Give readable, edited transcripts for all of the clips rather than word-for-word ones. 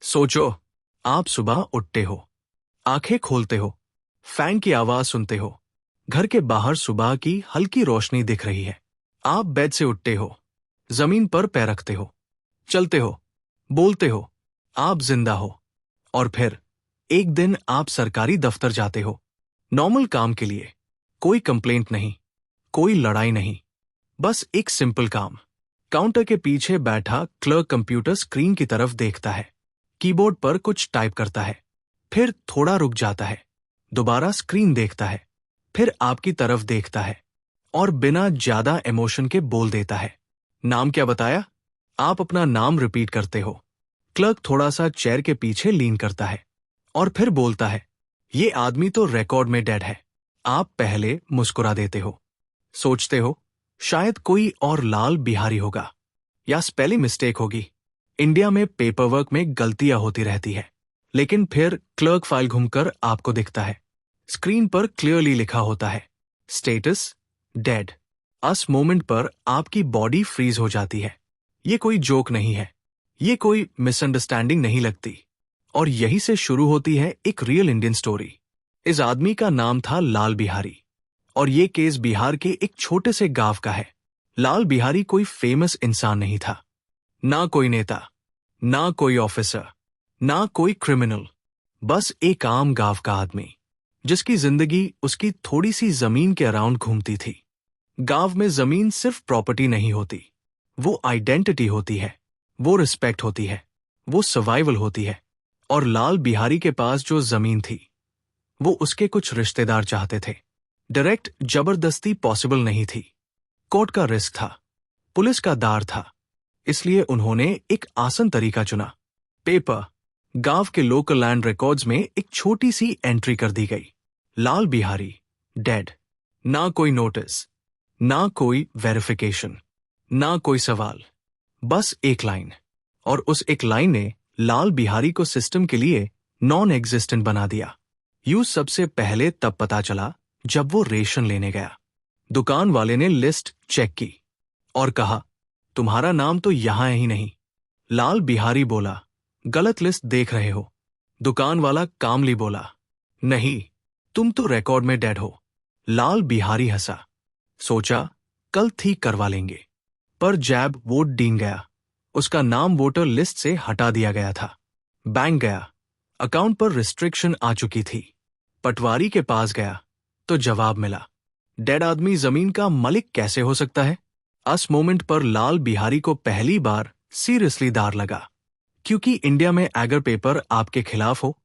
सोचो, आप सुबह उठते हो, आंखें खोलते हो, फैन की आवाज सुनते हो, घर के बाहर सुबह की हल्की रोशनी दिख रही है। आप बेड से उठते हो, जमीन पर पैर रखते हो, चलते हो, बोलते हो, आप जिंदा हो। और फिर एक दिन आप सरकारी दफ्तर जाते हो, नॉर्मल काम के लिए। कोई कंप्लेंट नहीं, कोई लड़ाई नहीं, बस एक सिंपल काम। काउंटर के पीछे बैठा क्लर्क कंप्यूटर स्क्रीन की तरफ देखता है, कीबोर्ड पर कुछ टाइप करता है, फिर थोड़ा रुक जाता है, दोबारा स्क्रीन देखता है, फिर आपकी तरफ देखता है और बिना ज्यादा इमोशन के बोल देता है, नाम क्या बताया? आप अपना नाम रिपीट करते हो। क्लर्क थोड़ा सा चेयर के पीछे लीन करता है और फिर बोलता है, ये आदमी तो रिकॉर्ड में डेड है। आप पहले मुस्कुरा देते हो, सोचते हो शायद कोई और लाल बिहारी होगा या स्पेलिंग मिस्टेक होगी। इंडिया में पेपरवर्क में गलतियां होती रहती है। लेकिन फिर क्लर्क फाइल घूमकर आपको दिखता है, स्क्रीन पर क्लियरली लिखा होता है, स्टेटस डेड। उस मोमेंट पर आपकी बॉडी फ्रीज हो जाती है। ये कोई जोक नहीं है, ये कोई मिसअंडरस्टैंडिंग नहीं लगती। और यही से शुरू होती है एक रियल इंडियन स्टोरी। इस आदमी का नाम था लाल बिहारी और ये केस बिहार के एक छोटे से गांव का है। लाल बिहारी कोई फेमस इंसान नहीं था, ना कोई नेता, ना कोई ऑफिसर, ना कोई क्रिमिनल, बस एक आम गांव का आदमी जिसकी जिंदगी उसकी थोड़ी सी जमीन के अराउंड घूमती थी। गांव में जमीन सिर्फ प्रॉपर्टी नहीं होती, वो आइडेंटिटी होती है, वो रिस्पेक्ट होती है, वो सर्वाइवल होती है। और लाल बिहारी के पास जो जमीन थी वो उसके कुछ रिश्तेदार चाहते थे। डायरेक्ट जबरदस्ती पॉसिबल नहीं थी, कोर्ट का रिस्क था, पुलिस का दार था। इसलिए उन्होंने एक आसान तरीका चुना, पेपर। गांव के लोकल लैंड रिकॉर्ड्स में एक छोटी सी एंट्री कर दी गई, लाल बिहारी डेड। ना कोई नोटिस, ना कोई वेरिफिकेशन, ना कोई सवाल, बस एक लाइन। और उस एक लाइन ने लाल बिहारी को सिस्टम के लिए नॉन एग्जिस्टेंट बना दिया। यूं सबसे पहले तब पता चला जब वो रेशन लेने गया। दुकान वाले ने लिस्ट चेक की और कहा, तुम्हारा नाम तो यहां ही नहीं। लाल बिहारी बोला, गलत लिस्ट देख रहे हो। दुकान वाला कामली बोला, नहीं, तुम तो रिकॉर्ड में डेड हो। लाल बिहारी हंसा, सोचा कल ठीक करवा लेंगे। पर जैब वोट डीन गया, उसका नाम वोटर लिस्ट से हटा दिया गया था। बैंक गया, अकाउंट पर रिस्ट्रिक्शन आ चुकी थी। पटवारी के पास गया तो जवाब मिला, डेड आदमी जमीन का मालिक कैसे हो सकता है? उस मोमेंट पर लाल बिहारी को पहली बार सीरियसली दार लगा, क्योंकि इंडिया में अगर पेपर आपके खिलाफ हो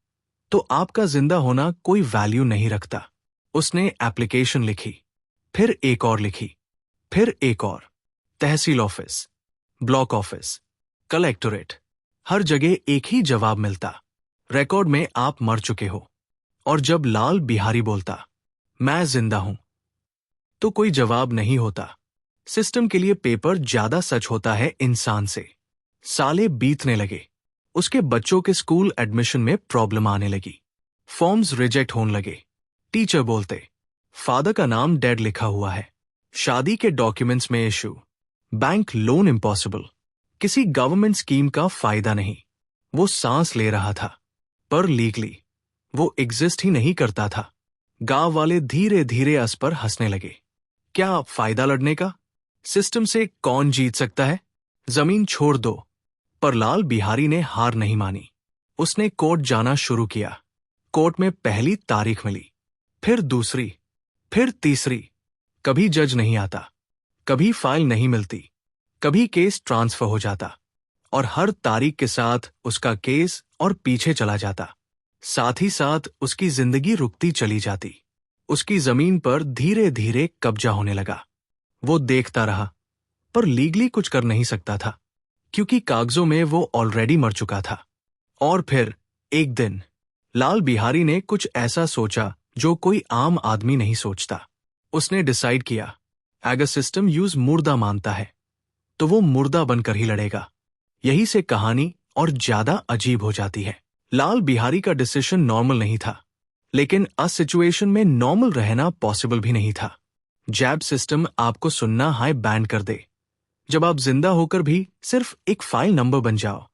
तो आपका जिंदा होना कोई वैल्यू नहीं रखता। उसने एप्लीकेशन लिखी, फिर एक और लिखी, फिर एक और। तहसील ऑफिस, ब्लॉक ऑफिस, कलेक्टोरेट, हर जगह एक ही जवाब मिलता, रिकॉर्ड में आप मर चुके हो। और जब लाल बिहारी बोलता, मैं जिंदा हूं, तो कोई जवाब नहीं होता। सिस्टम के लिए पेपर ज्यादा सच होता है इंसान से। साले बीतने लगे, उसके बच्चों के स्कूल एडमिशन में प्रॉब्लम आने लगी, फॉर्म्स रिजेक्ट होने लगे। टीचर बोलते, फादर का नाम डेड लिखा हुआ है, शादी के डॉक्यूमेंट्स में इशू, बैंक लोन इम्पॉसिबल, किसी गवर्नमेंट स्कीम का फायदा नहीं। वो सांस ले रहा था, पर लीगली वो एग्जिस्ट ही नहीं करता था। गांव वाले धीरे धीरे उस पर हंसने लगे। क्या फायदा लड़ने का? सिस्टम से कौन जीत सकता है? जमीन छोड़ दो। पर लाल बिहारी ने हार नहीं मानी। उसने कोर्ट जाना शुरू किया। कोर्ट में पहली तारीख मिली, फिर दूसरी, फिर तीसरी। कभी जज नहीं आता, कभी फाइल नहीं मिलती, कभी केस ट्रांसफर हो जाता। और हर तारीख के साथ उसका केस और पीछे चला जाता, साथ ही साथ उसकी जिंदगी रुकती चली जाती। उसकी जमीन पर धीरे धीरे कब्जा होने लगा। वो देखता रहा, पर लीगली कुछ कर नहीं सकता था, क्योंकि कागजों में वो ऑलरेडी मर चुका था। और फिर एक दिन लाल बिहारी ने कुछ ऐसा सोचा जो कोई आम आदमी नहीं सोचता। उसने डिसाइड किया, अगर सिस्टम यूज मुर्दा मानता है तो वो मुर्दा बनकर ही लड़ेगा। यही से कहानी और ज्यादा अजीब हो जाती है। लाल बिहारी का डिसीजन नॉर्मल नहीं था, लेकिन उस सिचुएशन में नॉर्मल रहना पॉसिबल भी नहीं था। जैब सिस्टम आपको सुनना हाई बैन कर दे, जब आप जिंदा होकर भी सिर्फ एक फाइल नंबर बन जाओ,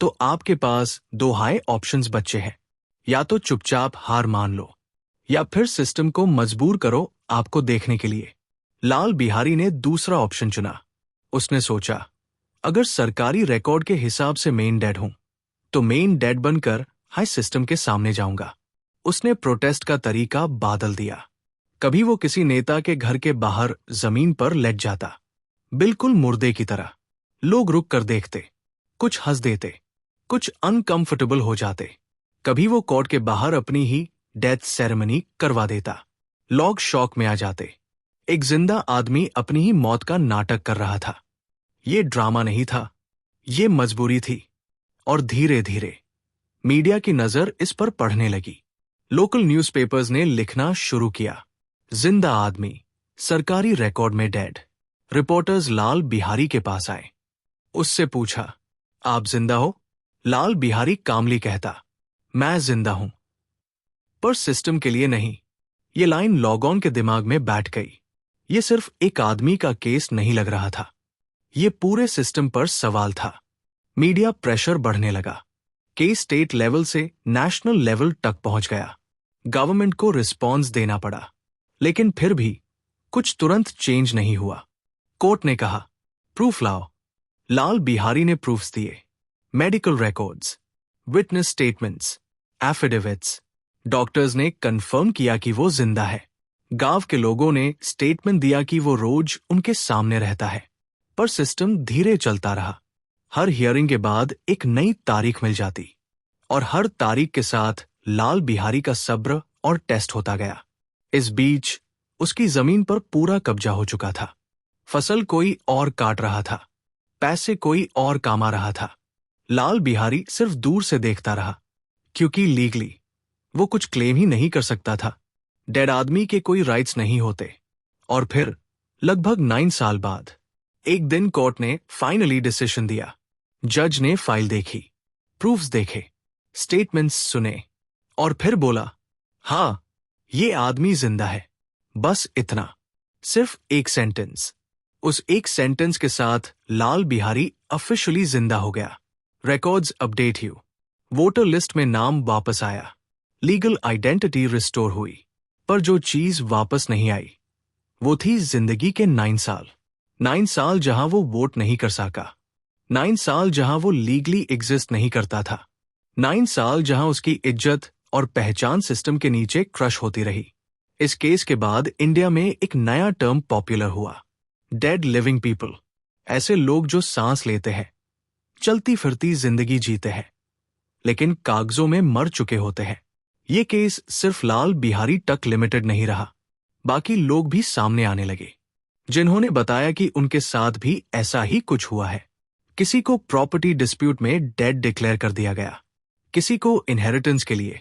तो आपके पास दो हाई ऑप्शंस बचे हैं। या तो चुपचाप हार मान लो या फिर सिस्टम को मजबूर करो आपको देखने के लिए। लाल बिहारी ने दूसरा ऑप्शन चुना। उसने सोचा, अगर सरकारी रिकॉर्ड के हिसाब से मेन डेड हूं तो मेन डेड बनकर हाई सिस्टम के सामने जाऊंगा। उसने प्रोटेस्ट का तरीका बदल दिया। कभी वो किसी नेता के घर के बाहर जमीन पर लेट जाता, बिल्कुल मुर्दे की तरह। लोग रुक कर देखते, कुछ हंस देते, कुछ अनकंफर्टेबल हो जाते। कभी वो कोर्ट के बाहर अपनी ही डेथ सेरेमनी करवा देता। लोग शॉक में आ जाते। एक जिंदा आदमी अपनी ही मौत का नाटक कर रहा था। ये ड्रामा नहीं था, ये मजबूरी थी। और धीरे धीरे मीडिया की नजर इस पर पड़ने लगी। लोकल न्यूज़पेपर्स ने लिखना शुरू किया, जिंदा आदमी सरकारी रिकॉर्ड में डेड। रिपोर्टर्स लाल बिहारी के पास आए। उससे पूछा, आप जिंदा हो? लाल बिहारी कामली कहता, मैं जिंदा हूं, पर सिस्टम के लिए नहीं। ये लाइन लॉगऑन के दिमाग में बैठ गई। ये सिर्फ एक आदमी का केस नहीं लग रहा था, ये पूरे सिस्टम पर सवाल था। मीडिया प्रेशर बढ़ने लगा। केस स्टेट लेवल से नेशनल लेवल तक पहुंच गया। गवर्नमेंट को रिस्पॉन्स देना पड़ा, लेकिन फिर भी कुछ तुरंत चेंज नहीं हुआ। कोर्ट ने कहा, प्रूफ लाओ। लाल बिहारी ने प्रूफ्स दिए, medical records, witness statements, affidavits. Doctors ने कंफर्म किया कि वो जिंदा है। गांव के लोगों ने स्टेटमेंट दिया कि वो रोज उनके सामने रहता है। पर सिस्टम धीरे चलता रहा। हर हियरिंग के बाद एक नई तारीख मिल जाती और हर तारीख के साथ लाल बिहारी का सब्र और टेस्ट होता गया। इस बीच उसकी जमीन पर पूरा कब्जा हो चुका था। फसल कोई और काट रहा था, पैसे कोई और कमा रहा था। लाल बिहारी सिर्फ दूर से देखता रहा, क्योंकि लीगली वो कुछ क्लेम ही नहीं कर सकता था। डेड आदमी के कोई राइट्स नहीं होते। और फिर लगभग 9 साल बाद एक दिन कोर्ट ने फाइनली डिसीजन दिया। जज ने फाइल देखी, प्रूफ्स देखे, स्टेटमेंट्स सुने और फिर बोला, हाँ, ये आदमी जिंदा है। बस इतना, सिर्फ एक सेंटेंस। उस एक सेंटेंस के साथ लाल बिहारी ऑफिशियली जिंदा हो गया। रिकॉर्ड्स अपडेट हुए, वोटर लिस्ट में नाम वापस आया, लीगल आइडेंटिटी रिस्टोर हुई। पर जो चीज वापस नहीं आई वो थी जिंदगी के 9 साल। 9 साल जहां वो वोट नहीं कर सका, 9 साल जहां वो लीगली एग्जिस्ट नहीं करता था, 9 साल जहां उसकी इज्जत और पहचान सिस्टम के नीचे क्रश होती रही। इस केस के बाद इंडिया में एक नया टर्म पॉपुलर हुआ, डेड लिविंग पीपल। ऐसे लोग जो सांस लेते हैं, चलती फिरती जिंदगी जीते हैं, लेकिन कागजों में मर चुके होते हैं। ये केस सिर्फ लाल बिहारी तक लिमिटेड नहीं रहा। बाकी लोग भी सामने आने लगे, जिन्होंने बताया कि उनके साथ भी ऐसा ही कुछ हुआ है। किसी को प्रॉपर्टी डिस्प्यूट में डेड डिक्लेयर कर दिया गया, किसी को इनहेरिटेंस के लिए,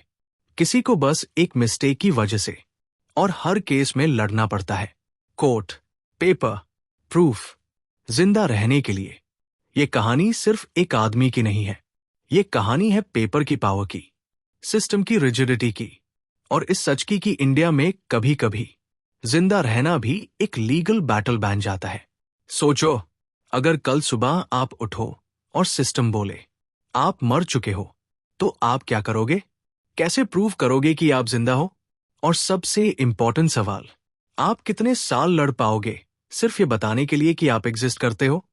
किसी को बस एक मिस्टेक की वजह से। और हर केस में लड़ना पड़ता है, कोर्ट, पेपर, प्रूफ, जिंदा रहने के लिए। ये कहानी सिर्फ एक आदमी की नहीं है, ये कहानी है पेपर की पावर की, सिस्टम की रिजिडिटी की, और इस सच की कि इंडिया में कभी कभी जिंदा रहना भी एक लीगल बैटल बन जाता है। सोचो, अगर कल सुबह आप उठो और सिस्टम बोले आप मर चुके हो, तो आप क्या करोगे? कैसे प्रूव करोगे कि आप जिंदा हो? और सबसे इंपॉर्टेंट सवाल, आप कितने साल लड़ पाओगे सिर्फ ये बताने के लिए कि आप एग्जिस्ट करते हो?